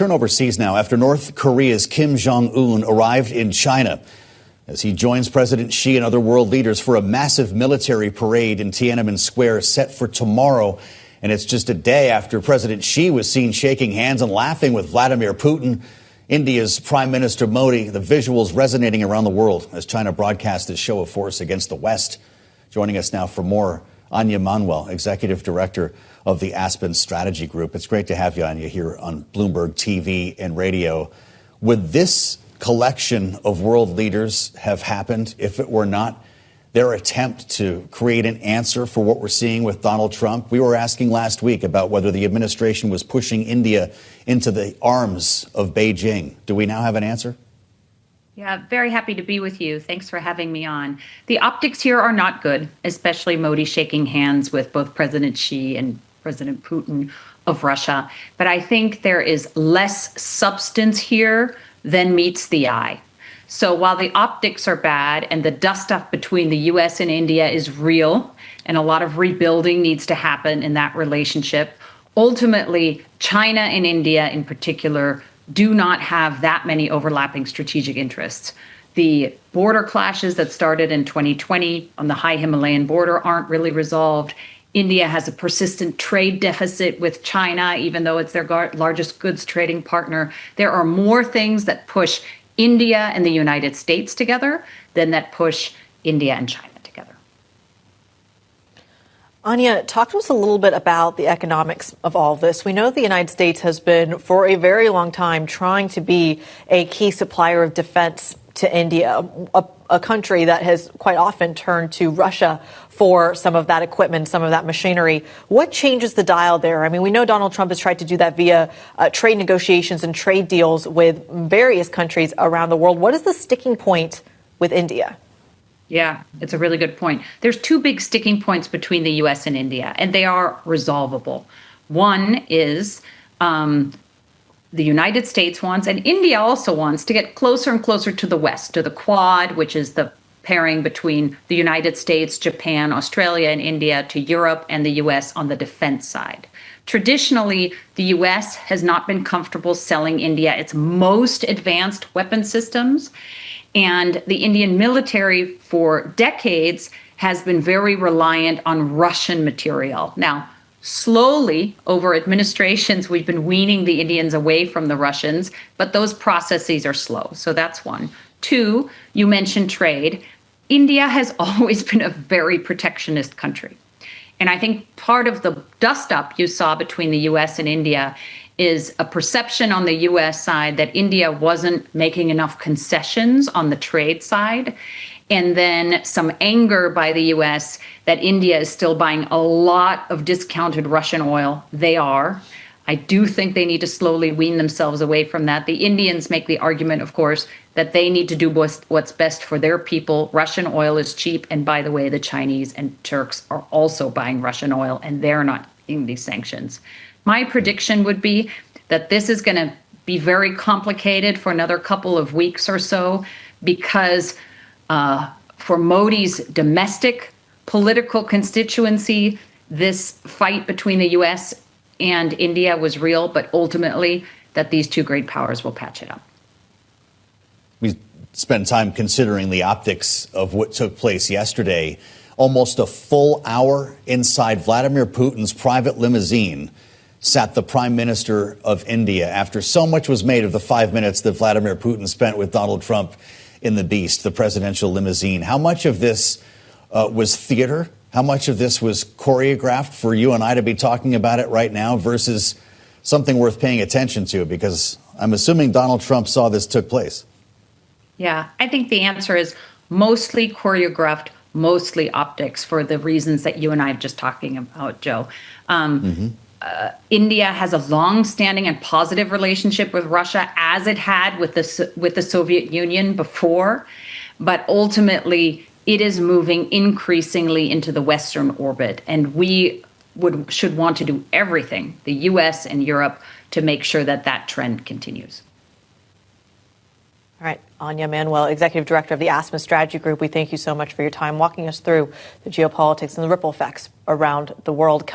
Turn overseas now after North Korea's Kim Jong-un arrived in China as he joins President Xi and other world leaders for a massive military parade in Tiananmen Square set for tomorrow. And it's just a day after President Xi was seen shaking hands and laughing with Vladimir Putin. India's Prime Minister Modi, the visuals resonating around the world as China broadcasts this show of force against the West. Joining us now for more, Anja Manuel, Executive Director of the Aspen Strategy Group. It's great to have you, Anja, here on Bloomberg TV and radio. Would this collection of world leaders have happened if it were not their attempt to create an answer for what we're seeing with Donald Trump? We were asking last week about whether the administration was pushing India into the arms of Beijing. Do we now have an answer? Yeah, very happy to be with you. Thanks for having me on. The optics here are not good, especially Modi shaking hands with both President Xi and President Putin of Russia. But I think there is less substance here than meets the eye. So while the optics are bad and the dust-up between the U.S. and India is real, and a lot of rebuilding needs to happen in that relationship, ultimately, China and India in particular do not have that many overlapping strategic interests. The border clashes that started in 2020 on the high Himalayan border aren't really resolved. India has a persistent trade deficit with China, even though it's their largest goods trading partner. There are more things that push India and the United States together than that push India and China together. Anja, talk to us a little bit about the economics of all of this. We know the United States has been, for a very long time, trying to be a key supplier of defense to India, a country that has quite often turned to Russia for some of that equipment, some of that machinery. What changes the dial there? I mean, we know Donald Trump has tried to do that via trade negotiations and trade deals with various countries around the world. What is the sticking point with India? Yeah, it's a really good point. There's two big sticking points between the U.S. and India, and they are resolvable. One is the United States wants, and India also wants, to get closer and closer to the West, to the Quad, which is the pairing between the United States, Japan, Australia, and India, to Europe and the U.S. on the defense side. Traditionally, the U.S. has not been comfortable selling India its most advanced weapon systems, and the Indian military for decades has been very reliant on Russian material. Now, slowly, over administrations, we've been weaning the Indians away from the Russians, but those processes are slow. So that's one. Two, you mentioned trade. India has always been a very protectionist country. And I think part of the dust-up you saw between the U.S. and India is a perception on the U.S. side that India wasn't making enough concessions on the trade side, and then some anger by the U.S. that India is still buying a lot of discounted Russian oil. They are. I do think they need to slowly wean themselves away from that. The Indians make the argument, of course, that they need to do what's best for their people. Russian oil is cheap. And by the way, the Chinese and Turks are also buying Russian oil, and they're not in these sanctions. My prediction would be that this is going to be very complicated for another couple of weeks or so, because for Modi's domestic political constituency, this fight between the U.S. and India was real, but ultimately that these two great powers will patch it up. We spent time considering the optics of what took place yesterday. Almost a full hour inside Vladimir Putin's private limousine sat the Prime Minister of India after so much was made of the 5 minutes that Vladimir Putin spent with Donald Trump in the Beast, the presidential limousine. How much of this was theater? How much of this was choreographed for you and I to be talking about it right now versus something worth paying attention to? Because I'm assuming Donald Trump saw this took place. Yeah, I think the answer is mostly choreographed, mostly optics, for the reasons that you and I have just talking about, Joe. India has a long-standing and positive relationship with Russia, as it had with the Soviet Union before, but ultimately it is moving increasingly into the Western orbit, and we should want to do everything, the U.S. and Europe, to make sure that that trend continues. All right, Anja Manuel, Executive Director of the Aspen Strategy Group, we thank you so much for your time walking us through the geopolitics and the ripple effects around the world.